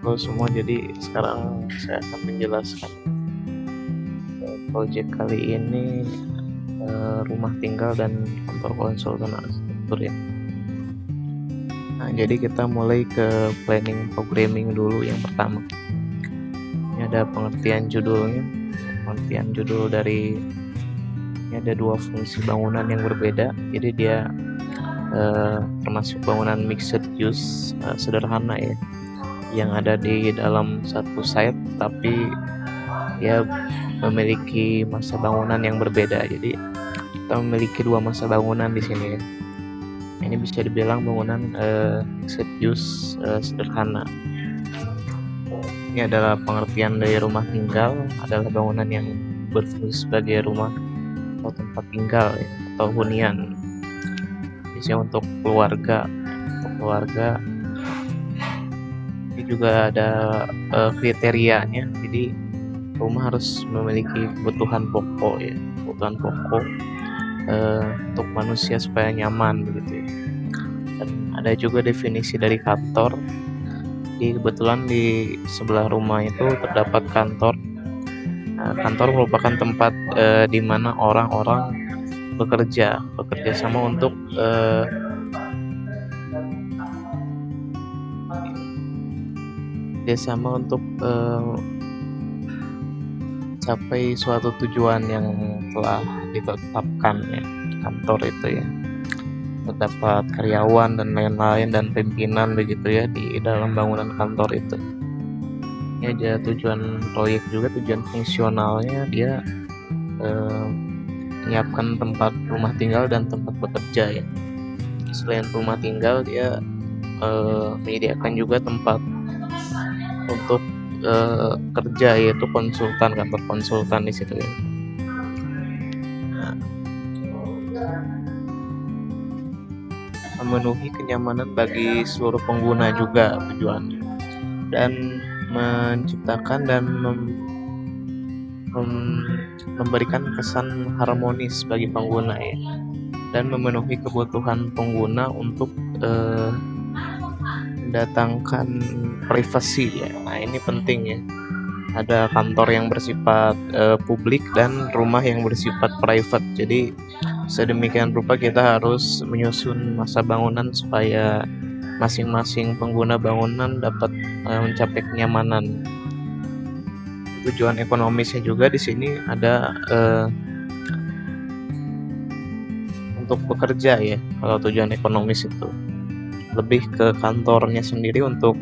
Halo semua, jadi sekarang saya akan menjelaskan proyek kali ini rumah tinggal dan kantor konsultan arsitektur ya. Nah, jadi kita mulai ke planning programming dulu yang pertama. Ini ada pengertian judulnya. Pengertian judul dari ini ada dua fungsi bangunan yang berbeda. Jadi dia termasuk bangunan mixed use sederhana ya, yang ada di dalam satu site tapi ya memiliki masa bangunan yang berbeda. Jadi kita memiliki dua masa bangunan di sini ya. Ini bisa dibilang bangunan mixed use sederhana. Ini adalah pengertian dari rumah tinggal, adalah bangunan yang berfungsi sebagai rumah atau tempat tinggal ya, atau hunian. Biasanya untuk keluarga. Ini juga ada kriterianya. Jadi rumah harus memiliki kebutuhan pokok ya, kebutuhan pokok untuk manusia supaya nyaman begitu ya. Dan ada juga definisi dari kantor. Jadi kebetulan di sebelah rumah itu terdapat kantor. Kantor merupakan tempat di mana orang-orang bekerja sama untuk capai suatu tujuan yang telah ditetapkan ya, kantor itu ya. Terdapat karyawan dan lain-lain dan pimpinan begitu ya di dalam bangunan kantor itu. Ini ada tujuan proyek juga, tujuan fungsionalnya dia menyiapkan tempat rumah tinggal dan tempat bekerja ya. Selain rumah tinggal dia menyediakan juga tempat untuk kerja, yaitu konsultan, kantor konsultan di situ ya. Memenuhi kenyamanan bagi seluruh pengguna juga tujuannya, dan menciptakan dan memberikan kesan harmonis bagi pengguna ya, dan memenuhi kebutuhan pengguna untuk mendatangkan privasi ya. Nah, ini penting ya. Ada kantor yang bersifat publik dan rumah yang bersifat private. Jadi sedemikian rupa kita harus menyusun masa bangunan supaya masing-masing pengguna bangunan dapat mencapai kenyamanan. Tujuan ekonomisnya juga di sini ada untuk bekerja ya. Kalau tujuan ekonomis itu lebih ke kantornya sendiri untuk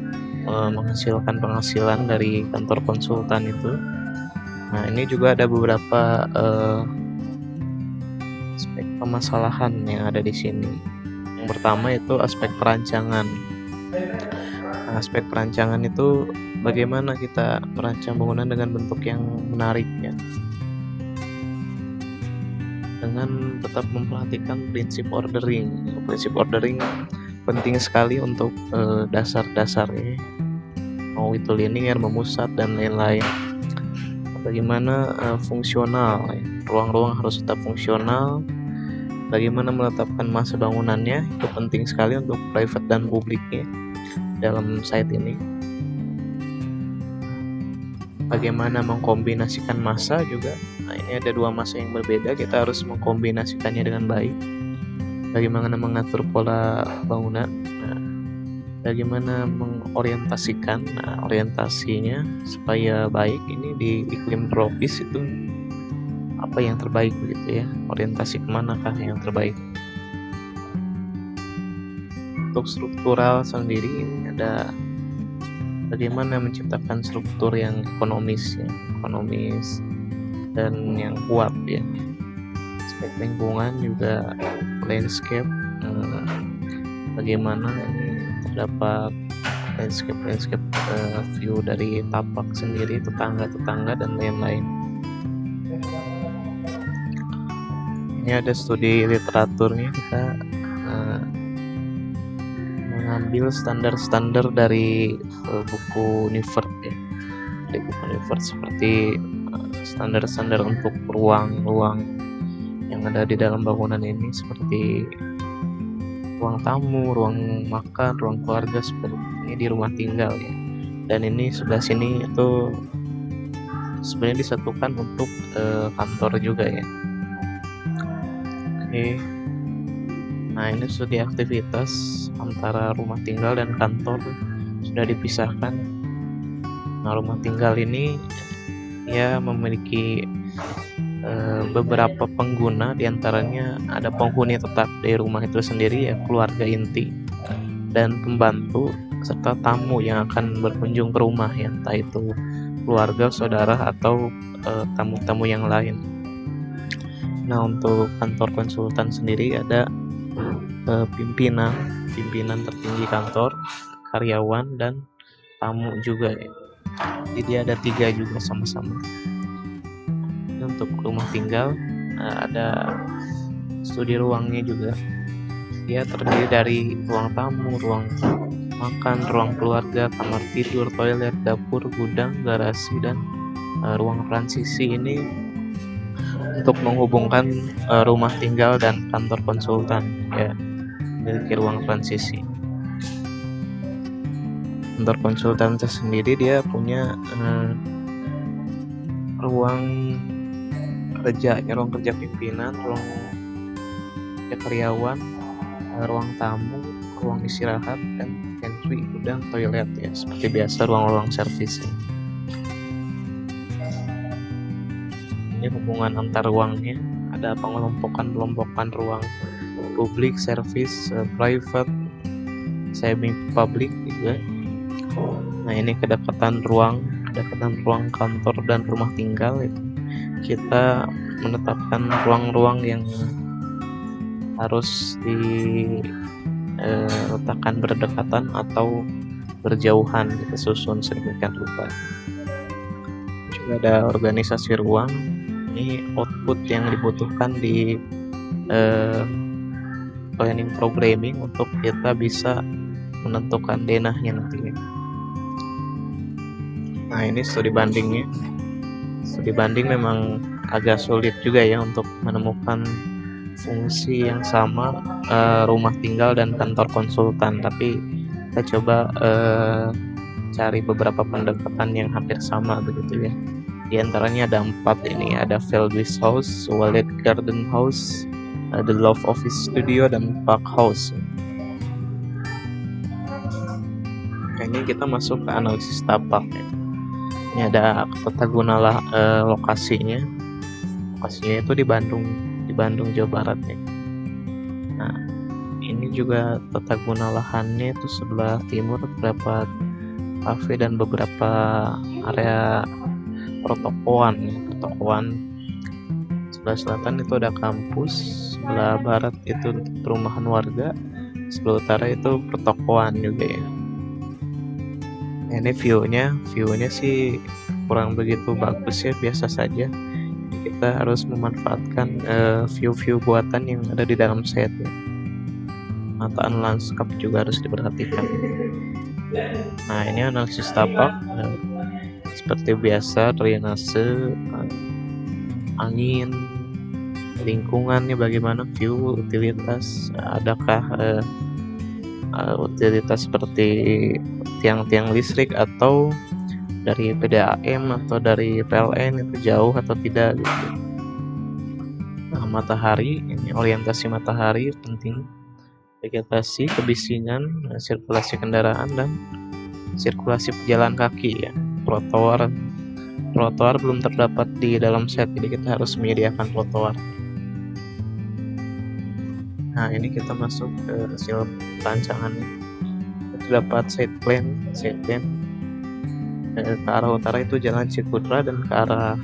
menghasilkan penghasilan dari kantor konsultan itu. Nah, ini juga ada beberapa aspek permasalahan yang ada di sini. Yang pertama itu aspek perancangan. Nah, aspek perancangan itu bagaimana kita merancang bangunan dengan bentuk yang menarik ya, dengan tetap memperhatikan prinsip ordering. Prinsip ordering penting sekali untuk dasar-dasarnya, mau itu linear, memusat dan lain-lain. Bagaimana fungsional ya. Ruang-ruang harus tetap fungsional. Bagaimana menetapkan masa bangunannya, itu penting sekali untuk private dan publiknya dalam site ini. Bagaimana mengkombinasikan masa juga. Nah, ini ada dua masa yang berbeda, kita harus mengkombinasikannya dengan baik. Bagaimana mengatur pola bangunan, bagaimana mengorientasikan, orientasinya supaya baik. Ini di iklim tropis itu apa yang terbaik begitu ya, orientasi kemanakah yang terbaik. Untuk struktural sendiri ini ada bagaimana menciptakan struktur yang ekonomis dan yang kuat ya. Aspek lingkungan juga, landscape, bagaimana terdapat landscape view dari tapak sendiri, tetangga dan lain-lain. Ini ada studi literaturnya, kita mengambil standar-standar dari buku Univert ya, dari buku Univert, seperti standar-standar untuk ruang-ruang yang ada di dalam bangunan ini, seperti ruang tamu, ruang makan, ruang keluarga, seperti ini di rumah tinggal ya. dan ini sebelah sini itu sebenarnya disatukan untuk kantor juga ya. Oke. Nah, ini studi aktivitas antara rumah tinggal dan kantor sudah dipisahkan. Nah, rumah tinggal ini ya memiliki beberapa pengguna, diantaranya ada penghuni tetap dari rumah itu sendiri ya, keluarga inti dan pembantu serta tamu yang akan berkunjung ke rumah ya, entah itu keluarga, saudara atau tamu-tamu yang lain. Nah, untuk kantor konsultan sendiri ada pimpinan tertinggi kantor, karyawan dan tamu juga ya. Jadi ada 3 juga sama-sama. Untuk rumah tinggal ada studi ruangnya juga. Dia terdiri dari ruang tamu, ruang makan, ruang keluarga, kamar tidur, toilet, dapur, gudang, garasi, dan ruang transisi. Ini untuk menghubungkan rumah tinggal dan kantor konsultan ya, memiliki ruang transisi. Kantor konsultan tersendiri dia punya ruang kerja pimpinan, ruang kerja karyawan, ruang tamu, ruang istirahat, dan pantry, gudang, toilet ya, seperti biasa ruang-ruang servis. Ini hubungan antar ruangnya, ada pengelompokan ruang publik, service, private, semi public juga. Nah, ini kedekatan ruang kantor dan rumah tinggal itu. Kita menetapkan ruang-ruang yang harus diletakkan berdekatan atau berjauhan, kita susun sedemikian rupa. Juga ada organisasi ruang. Ini output yang dibutuhkan di planning programming untuk kita bisa menentukan denahnya nantinya. Nah, ini studi bandingnya. Studi banding memang agak sulit juga ya untuk menemukan fungsi yang sama rumah tinggal dan kantor konsultan, tapi kita coba cari beberapa pendekatan yang hampir sama begitu ya. Di antaranya ada 4 ini, ada Feldwis House, Wallet Garden House, The Love Office Studio, dan Park House. Ini kita masuk ke analisis tapak ya. Ini ada tata guna lokasinya. Lokasinya itu di Bandung, Jawa Barat ya. Nah, ini juga tata guna lahannya itu sebelah timur terdapat kafe dan beberapa area pertokoan. Sebelah selatan itu ada kampus, sebelah barat itu perumahan warga, sebelah utara itu pertokoan juga ya. Ini view-nya sih kurang begitu bagus ya, biasa saja. Kita harus memanfaatkan view-view buatan yang ada di dalam set ya. Penataan lanskap juga harus diperhatikan. Nah, ini analisis tapak seperti biasa, drainase, angin, lingkungannya bagaimana, view, utilitas, adakah utilitas seperti tiang-tiang listrik atau dari PDAM atau dari PLN itu jauh atau tidak gitu. Nah, matahari, ini orientasi matahari penting, vegetasi, kebisingan, sirkulasi kendaraan, dan sirkulasi pejalan kaki ya. Trotoar belum terdapat di dalam set, jadi kita harus menyediakan trotoar. Nah, ini kita masuk ke hasil perancangannya. Terdapat site plan. Ke arah utara itu jalan Ciputra, dan ke arah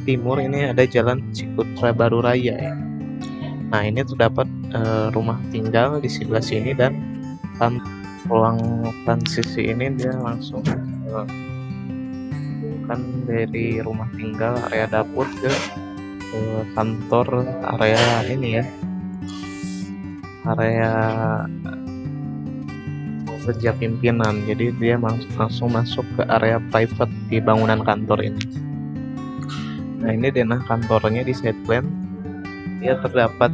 timur ini ada jalan Ciputra Baru Raya ya. Nah, ini terdapat rumah tinggal di sebelah sini, dan ruang transisi ini dia langsung kan dari rumah tinggal area dapur ke kantor area ini ya, area kerja pimpinan. Jadi dia langsung masuk ke area private di bangunan kantor ini. Nah, ini denah kantornya di site plan. Dia terdapat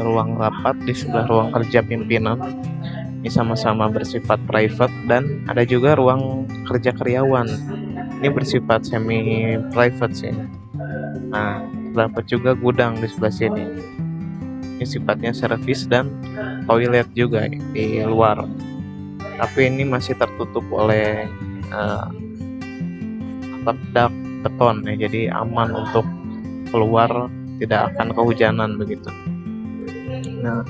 ruang rapat di sebelah ruang kerja pimpinan. Ini sama-sama bersifat private, dan ada juga ruang kerja karyawan. Ini bersifat semi private sih. Nah, terdapat juga gudang di sebelah sini. Ini sifatnya servis dan toilet juga di luar. Tapi ini masih tertutup oleh atap dak beton ya, jadi aman untuk keluar, tidak akan kehujanan begitu. Nah,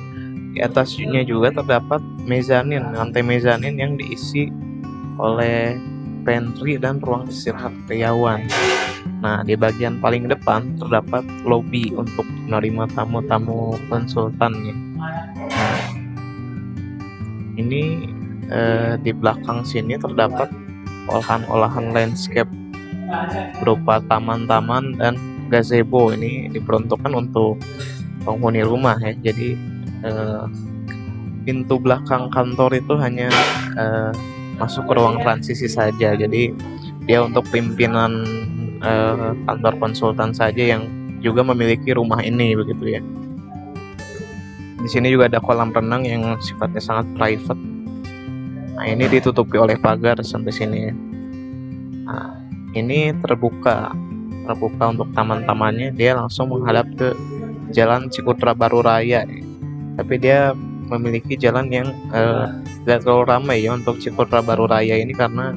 di atasnya juga terdapat mezanin, lantai mezanin yang diisi oleh pantry dan ruang istirahat karyawan. Nah, di bagian paling depan terdapat lobi untuk menerima tamu-tamu konsultannya. Nah, ini di belakang sini terdapat olahan-olahan landscape berupa taman-taman dan gazebo. Ini diperuntukkan untuk penghuni rumah ya. Jadi pintu belakang kantor itu hanya masuk ke ruang transisi saja. Jadi dia untuk pimpinan kantor konsultan saja yang juga memiliki rumah ini begitu ya. Di sini juga ada kolam renang yang sifatnya sangat private. Nah, ini ditutupi oleh pagar sampai sini ya. Nah, ini terbuka untuk taman-tamannya. Dia langsung menghadap ke Jalan Cikutra Baru Raya. Tapi dia memiliki jalan yang tidak terlalu ramai ya untuk Cikutra Baru Raya ini, karena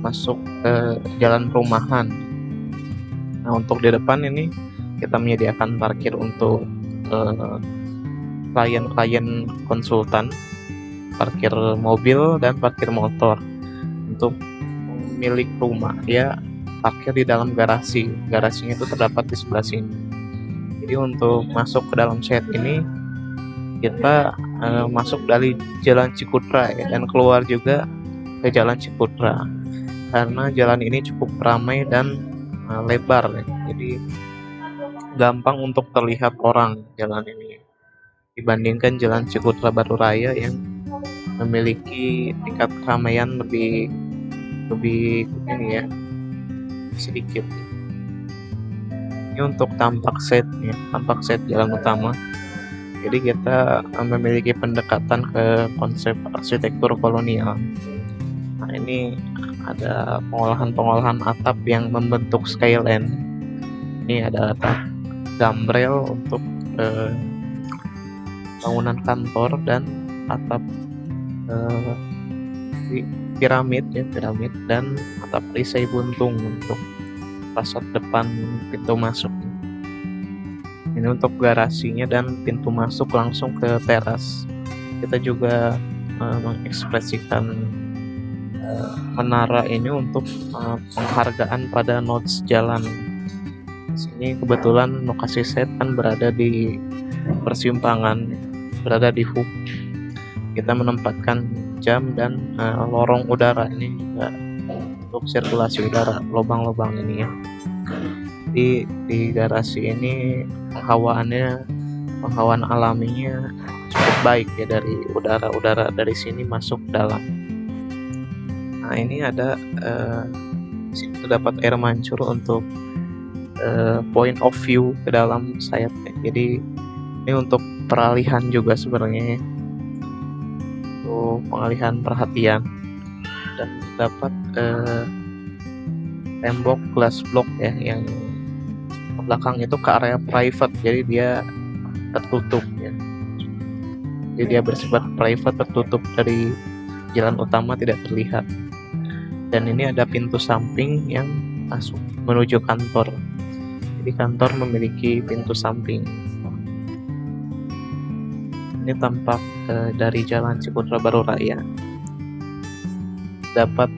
masuk ke jalan perumahan. Nah, untuk di depan ini kita menyediakan parkir untuk klien-klien konsultan, parkir mobil dan parkir motor. Untuk milik rumah dia parkir di dalam garasinya itu terdapat di sebelah sini. Jadi untuk masuk ke dalam set ini kita masuk dari Jalan Cikutra ya, dan keluar juga ke Jalan Cikutra, karena jalan ini cukup ramai dan lebar ya. Jadi gampang untuk terlihat orang jalan ini dibandingkan Jalan Cikutra Baru Raya yang memiliki tingkat keramaian lebih ini ya, sedikit. Ini untuk tampak set jalan utama. Jadi kita memiliki pendekatan ke konsep arsitektur kolonial. Nah, ini ada pengolahan atap yang membentuk skyline. Ini ada atap gambrel untuk bangunan kantor, dan atap piramid dan atap perisai buntung untuk fasad depan pintu masuk. Ini untuk garasinya dan pintu masuk langsung ke teras. Kita juga mengekspresikan menara ini untuk penghargaan pada notes jalan. Di sini kebetulan lokasi set kan berada di persimpangan, berada di hub. Kita menempatkan jam dan lorong udara ini juga untuk sirkulasi udara, lubang-lubang ini ya. Di garasi ini penghawaan alaminya cukup baik ya, dari udara dari sini masuk dalam. Nah, ini ada sini terdapat air mancur untuk point of view ke dalam sayap ya. Jadi ini untuk peralihan juga sebenarnya, untuk pengalihan perhatian. Dan terdapat tembok glass block ya, yang belakang itu ke area private, jadi dia tertutup ya. Jadi dia bersifat private, tertutup dari jalan utama, tidak terlihat. Dan ini ada pintu samping yang masuk menuju kantor. Jadi kantor memiliki pintu samping. Ini tampak dari Jalan Cikutra Baru Raya. Dapat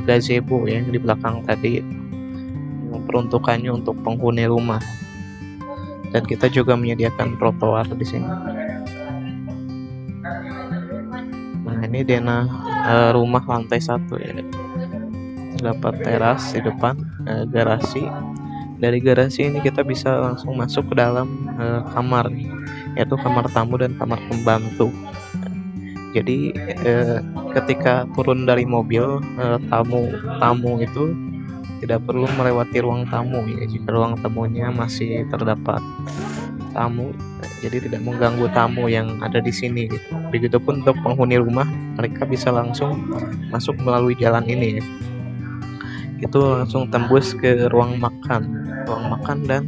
gazebo yang di belakang tadi, peruntukannya untuk penghuni rumah, dan kita juga menyediakan trotoar di sini. Nah, ini denah rumah lantai 1 ya. Terdapat teras di depan, garasi. Dari garasi ini kita bisa langsung masuk ke dalam kamar, yaitu kamar tamu dan kamar pembantu. Jadi ketika turun dari mobil, tamu itu tidak perlu melewati ruang tamu ya. Jika ruang tamunya masih terdapat tamu, jadi tidak mengganggu tamu yang ada di sini gitu. Begitupun untuk penghuni rumah, mereka bisa langsung masuk melalui jalan ini ya. Itu langsung tembus ke ruang makan dan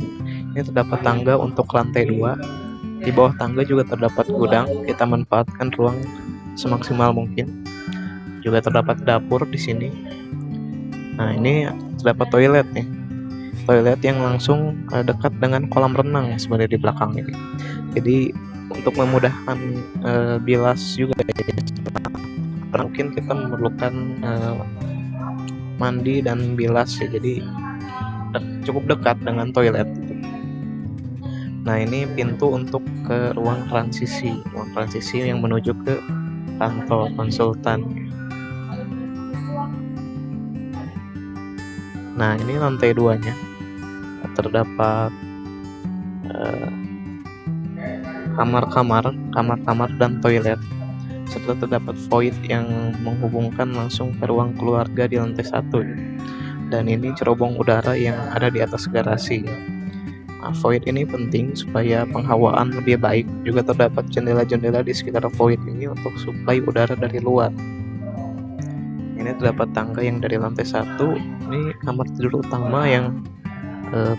ini terdapat tangga untuk lantai 2. Di bawah tangga juga terdapat gudang, kita manfaatkan ruang semaksimal mungkin. Juga terdapat dapur di sini. Nah, ini terdapat toilet nih. Toilet yang langsung dekat dengan kolam renang sebenarnya di belakang ini. Jadi untuk memudahkan bilas juga ya. Mungkin kita memerlukan mandi dan bilas ya, jadi cukup dekat dengan toilet. Nah, ini pintu untuk ke ruang transisi yang menuju ke kantor konsultan. Nah, ini lantai 2-nya terdapat kamar-kamar dan toilet, serta terdapat void yang menghubungkan langsung ke ruang keluarga di lantai 1. Dan ini cerobong udara yang ada di atas garasi. Nah, void ini penting supaya penghawaan lebih baik. Juga terdapat jendela-jendela di sekitar void ini untuk suplai udara dari luar. Ini terdapat tangga yang dari lantai 1. Ini kamar tidur utama yang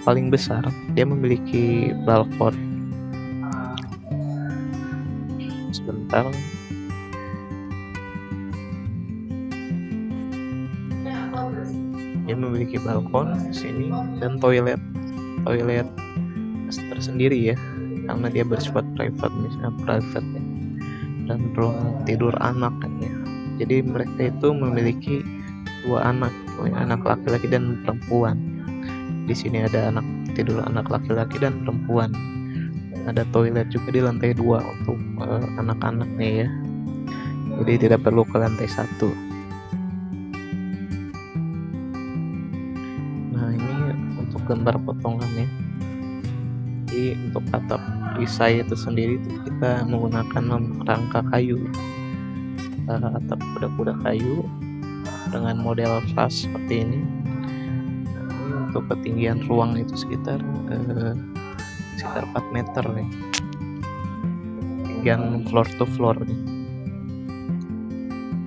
paling besar. Dia memiliki balkon. Sebentar. Dia memiliki balkon di sini dan toilet tersendiri ya, karena dia bersifat private ya. Dan ruang tidur anak ya. Jadi mereka itu memiliki 2 anak laki-laki dan perempuan. Di sini ada tidur anak laki-laki dan perempuan. Ada toilet juga di lantai 2 untuk anak-anaknya ya. Jadi tidak perlu ke lantai 1. Nah, ini untuk gambar potongannya. Jadi untuk atap perisai itu sendiri kita menggunakan rangka kayu, atap kuda-kuda kayu dengan model flash seperti ini. Nah, ini untuk ketinggian ruang itu sekitar 4 meter nih, ketinggian floor to floor nih.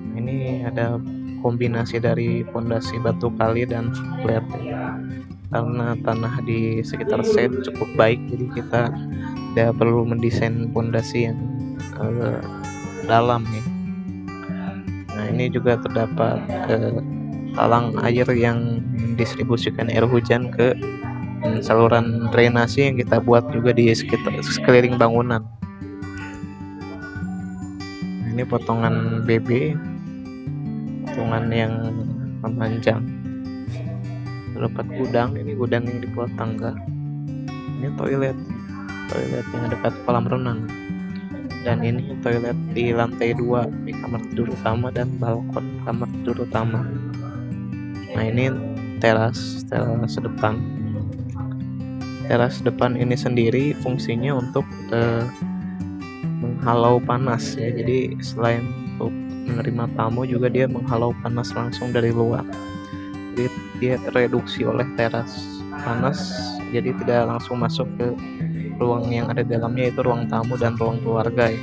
Nah, ini ada kombinasi dari fondasi batu kali dan flat ya. Karena tanah di sekitar set cukup baik, jadi kita tidak perlu mendesain fondasi yang dalam ya. Nah, ini juga terdapat talang air yang mendistribusikan air hujan ke saluran drainase yang kita buat juga di sekeliling bangunan. Nah, ini potongan BB, potongan yang memanjang. Terdapat gudang, ini gudang yang di bawah tangga. Ini toilet yang dekat kolam renang. Dan ini toilet di lantai 2 di kamar tidur utama dan balkon kamar tidur utama. Nah, ini teras depan. Teras depan ini sendiri fungsinya untuk menghalau panas ya. Jadi selain untuk menerima tamu juga dia menghalau panas langsung dari luar. Jadi dia tereduksi oleh teras panas, jadi tidak langsung masuk ke ruang yang ada di dalamnya, yaitu ruang tamu dan ruang keluarga ya.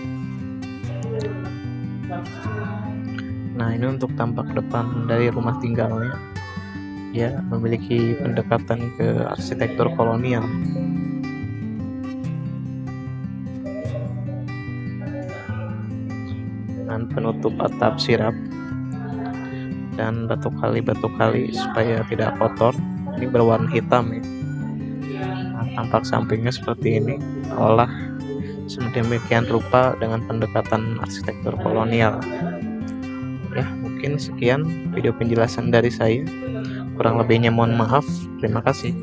Nah, ini untuk tampak depan dari rumah tinggalnya. Dia memiliki pendekatan ke arsitektur kolonial. Dan penutup atap sirap dan batu kali supaya tidak kotor. Ini berwarna hitam ya. Nah, tampak sampingnya seperti ini, olah sedemikian rupa dengan pendekatan arsitektur kolonial. Ya, mungkin sekian video penjelasan dari saya. Kurang lebihnya mohon maaf. Terima kasih.